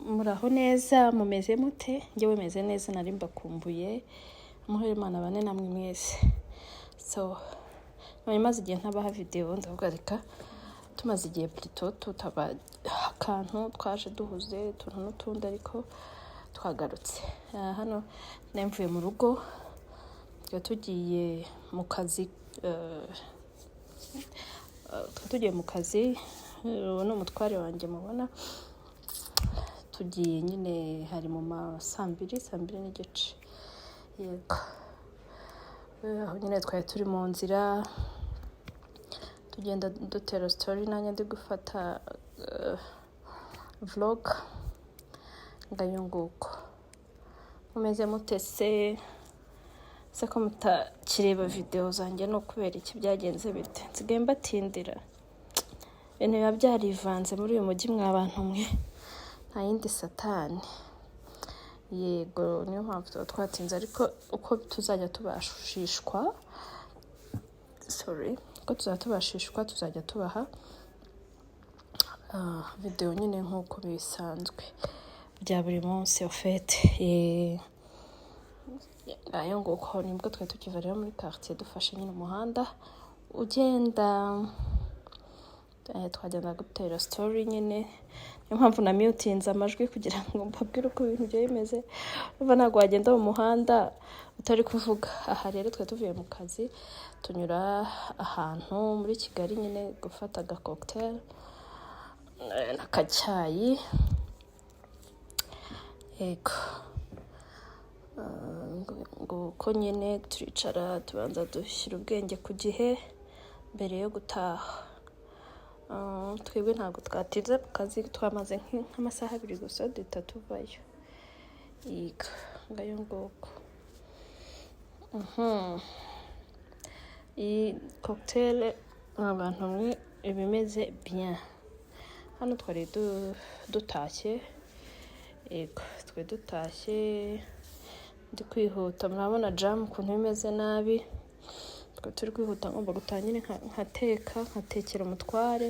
muraho neza mumeze mute njyewe meze neza nari mbakumbuye muhere Imana bane namwe mwese so maze igihe ntabaha video ndavuga reka tumaze igihe plutôt tutaba akantu twaje duhuze tuntu n'utundi ariko twagarutse hano nemvuye mu rugo tugiye mu kazi no mutware wanjye mubona tugiye nyine hari mu masambiri n'igice yego aho nyine twari turi mu nzira tugenda dutera story nanye ndi gufata vlog ngayunguko mumeze mutese se ko mutakireba video zanjye no kubera iki byagenze bite nsigaye mbatindira ibintu biba byarivanze muri uyu mujyi mw'abantu mwe nta yindi satani yego niyo mpamvu twatinze ariko uko tuzajya tubashishwa tuzajya tubaha video nyine nk'uko bisanzwe bya buri munsi ofete ayo nguko nibwo twari tukiva rero muri quartier dufashe nyine umuhanda ugenda twagenda gutera story nyine niyo mpamvu na mutinze amajwi kugira ngo mbabwire uko ibintu byo bimeze uva ntabwo wagenda mu muhanda utari kuvuga aha rero twari tuvuye mu kazi tunyura ahantu muri Kigali nyine gufata cocktail n'akacyayi yego nguko nyine turicara tubanza dushyira ubwenge ku gihe mbere yo gutaha twebwe ntabwo twatinze ku kazi twamaze nk'amasaha 2 gusa duhita tuvayo yego ngayo nguko iyi cocktail abantu mwe ibimeze bien hano twari dutashye yego twe dutashye ndi kwihuta murabona jam ukuntu bimeze nabi turi kwihuta ngomba gutangire nkatekera umutware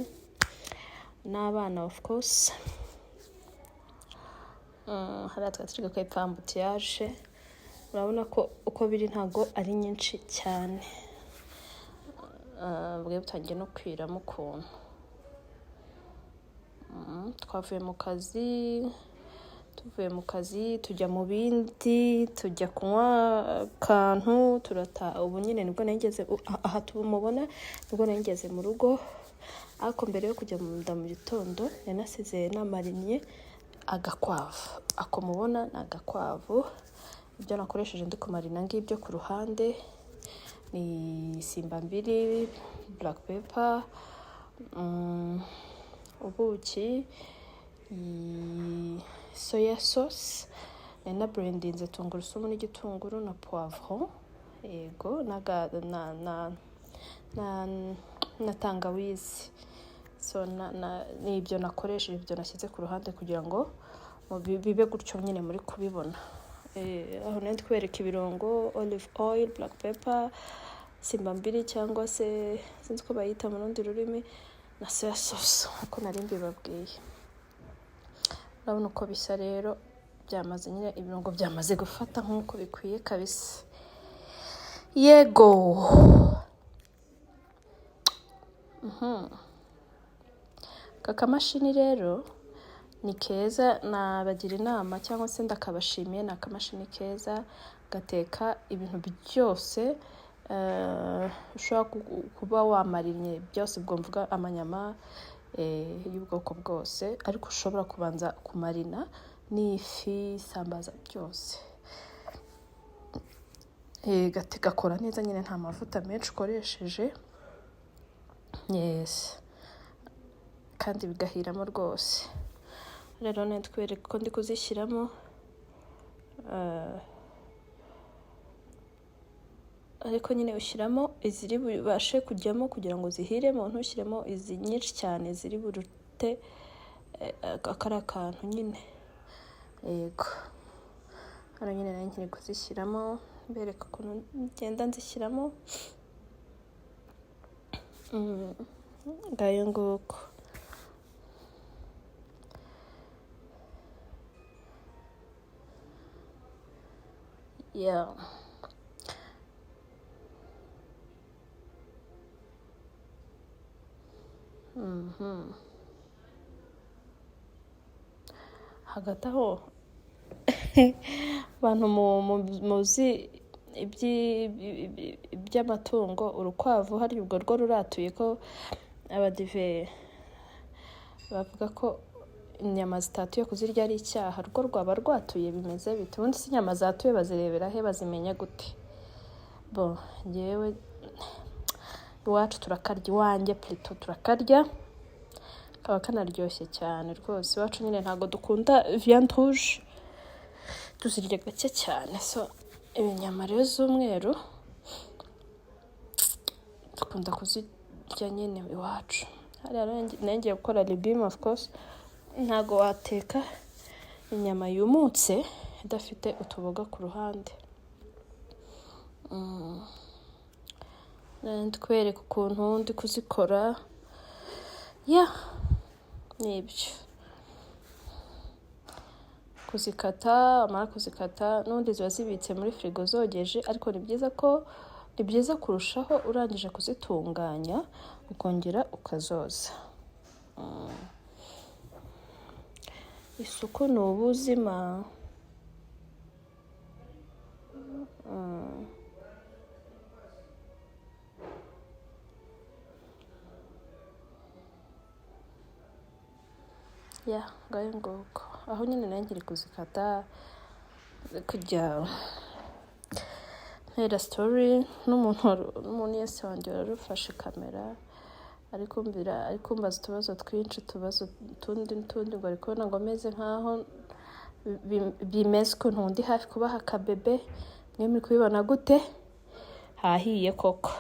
n'abana of course hariya twatiriga ko ipfambutiyaje urabona ko uko biri ntago ari nyinshi cyane bwe butangiye no kwiramo ukuntu tuvuye mu kazi tujya mu bindi tujya kunywa akantu turataha ubu nyine nibwo nageze aha tumubona nibwo nageze mu rugo ariko mbere yo kujya mu gitondo yanasize namarinnye agakwavu ako mubona ni agakwavu ibyo nakoresheje ndi kumarina ngibyo ku ruhande ni simba mbiri black pepper ubuki soya sauce na blendinze tungurusumu n'igitunguru na poivron yego na tangawizi so nibyo nakoresheje ibyo nashyize ku ruhande kugira ngo bibe gutyo nyine muri kubibona aho nandi kwereka ibirungo olive oil black pepper simba mbiri cyangwa se sinzi ko bayita mu rundi rurimi na soya sauce uko nari mbibabwiye urabona uko bisa rero byamaze nyine ibirungo byamaze gufata nk'uko bikwiye kabisa yego kakamashini rero ni keza nabagira inama cyangwa se ndakabashimiye ni akamashini keza gateka ibintu byose ushobora kuba wamarinnye byose ubwo mvuga amanyama y'ubwoko bwose ariko ushobora kubanza kumarina n'ifi sambaza byose gakora neza nyine nta mavuta menshi ukoresheje yes kandi bigahiramo rwose rero netwereka ko ndi kuzishyiramo ariko nyine ushyiramo iziri bubashe kujyamo kugira ngo zihiremo ntushyiremo izi nyinshi cyane ziri burute akari akantu nyine yego hano nyine nari nkiri kuzishyiramo mbereka ukuntu ngenda nzishyiramo ngayo nguko yeah. Hagati aho abantu muzi iby'amatungo, urukwavu hari ubwo rwo ruratuye ko abadive bavuga ko inyama zitatuye kuzirya ari icyaha. Rwo rwaba rwatuye bimeze bite? Ubundi si inyama zatuye bazirebera he, bazimenya gute? Bo njyewe iwacu turakarya, iwanjye plutôt turakarya, kaba kanaryoshye cyane rwose. Iwacu nyine ntabwo dukunda viande rouge, tuzirya gake cyane. So ibinyama rero z'umweru dukunda kuzirya nyine iwacu. Hariya ngiye gukora legume, of course ntabwo wateka inyama yumutse idafite utuboga ku ruhande. Ndikwereka ukuntu ndi kuzikora, nibyo kuzikata. Amara kuzikata n'ubundi ziba zibitse muri firigo zogeje, ariko ni byiza kurushaho urangije kuzitunganya ukongera ukazoza. Isuku ni ubuzima. Ngayo nguko aho nyine nanjye iri kuzikata, kujya ntera story n'umuntu yese wanjye warufashe kamera, ariko mbaza utubazo twinshi, tundi ngo ari kubona ngo meze nkaho bimeze ukuntu ndi hafi kubaha akabebe. Mwe muri kubibona gute? Hahiye koko.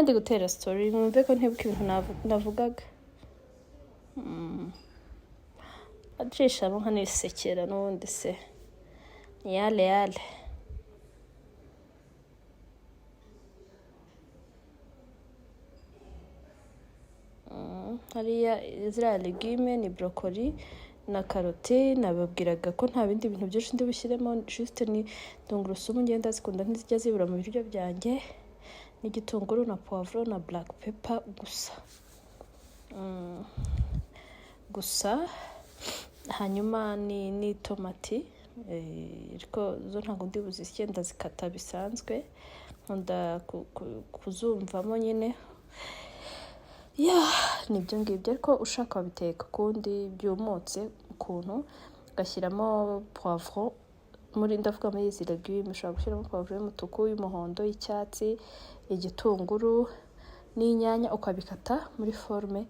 Ndi gutera story, mwumve ko ntibuka ibintu navugaga. Adrishamo nkanisekera n'ubundi se yale. Hariya ziriya legume ni brocoli na karoti. Nababwiraga ko nta bindi bintu byinshi ndi bushyiremo, juste ni tungurusumu ngenda zikunda ntizijya zibura mu biryo byanjye, n'igitunguru na poivro na black pepper gusa. Hanyuma ni tomati, ariko zo ntabwo ndi buzisye, ndazikata bisanzwe, nkunda kuzumvamo nyine. Nibyo ngibyo, ariko ushaka wabiteka kundi byumutse ukuntu, ugashyiramo poivro. Ndavuga muri izi legume ushobora gushyiramo poivro y'umutuku, y'umuhondo, y'icyatsi, igitunguru n'inyanya, ukabikata muri forme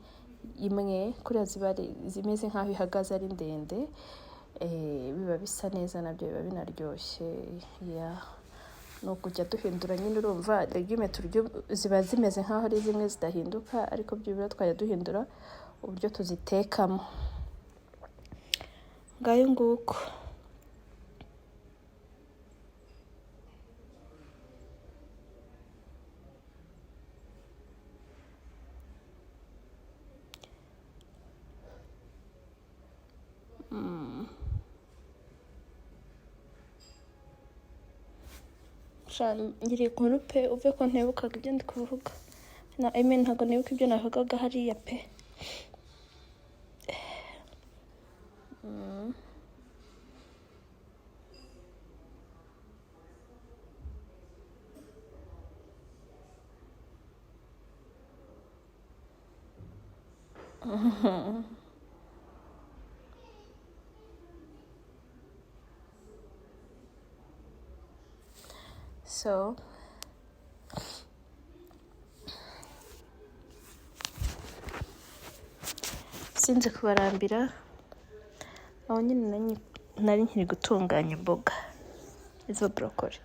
imwe, kuriya ziba zimeze nk'aho ihagaze ari ndende. Biba bisa neza, nabyo biba binaryoshye. ni ukujya duhindura nyine. Urumva legume turya ziba zimeze nk'aho ari zimwe zidahinduka, ariko byibura twajya duhindura uburyo tuzitekamo. Ngayo nguko. Ngiriye inkuru pe, uve ko ntebukaga ibyo ndi kuvuga. Ntabwo nibuka ibyo navugaga hariya pe. So sinzi kubarambira, aho nyine nari nkiri gutunganya imboga izo broccoli.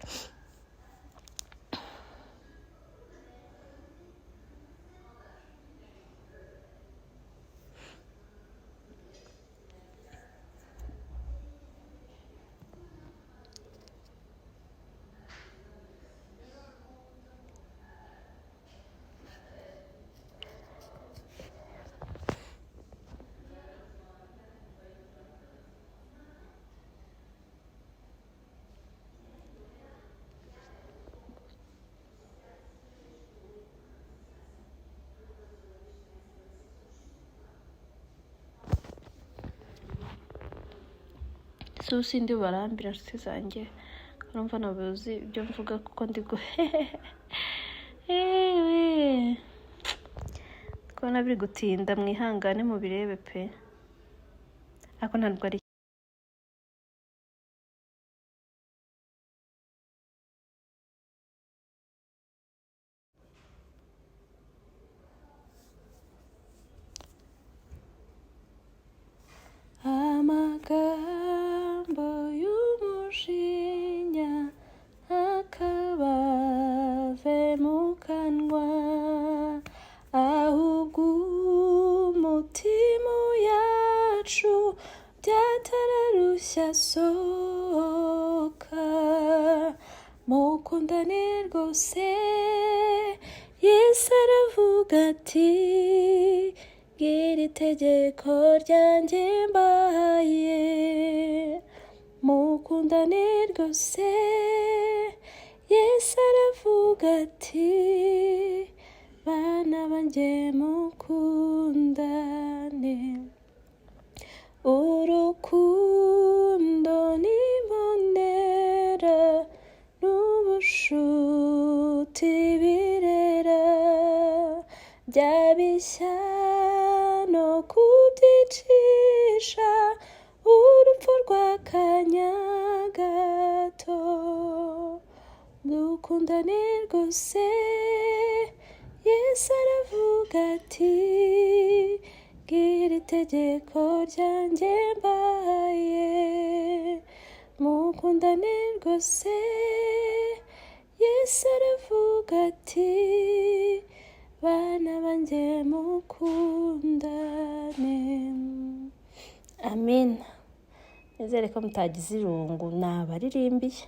so sindi barambira nshuti zanjye urumva nabuzi ibyo mvuga kuko ndi kubona biri gutinda mwihangane mu birebe pe ako ntabwo ari amagambo y'umujinya akabave mu kanwa ahubwo umutima yacu byatararushya sohoka mukundane rwose Yesu aravuga ati gira itegeko ryanjye mbahaye mukundane rwose Yesu aravuga ati bana banjye mukundane urukundo n'imbonera n'ubushuti birera byabishya no kubyicisha urupfu rw'akanya gato dukundane rwose Yesu aravuga ati gira itegeko ryanjye mbahaye mukundane rwose Yesu aravuga ati bana banjye mukundane amen nizere ko mutagize irungu nabaririmbiye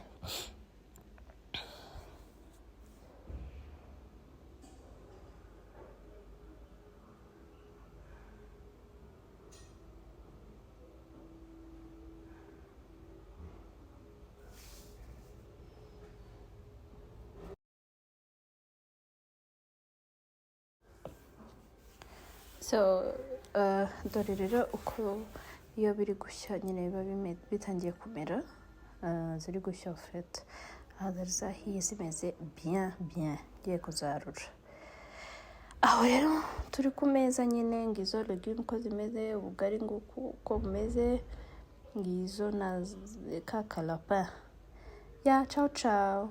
so dore rero uko iyo biri gushya nyine biba bitangiye kumera ziri gushya fete zari zahiye zimeze bien ngiye kuzarura aho rero turi ku meza nyine ngizo legumes uko zimeze ubugari nguko uko bumeze ngizo na kakalapa ya ciao ciao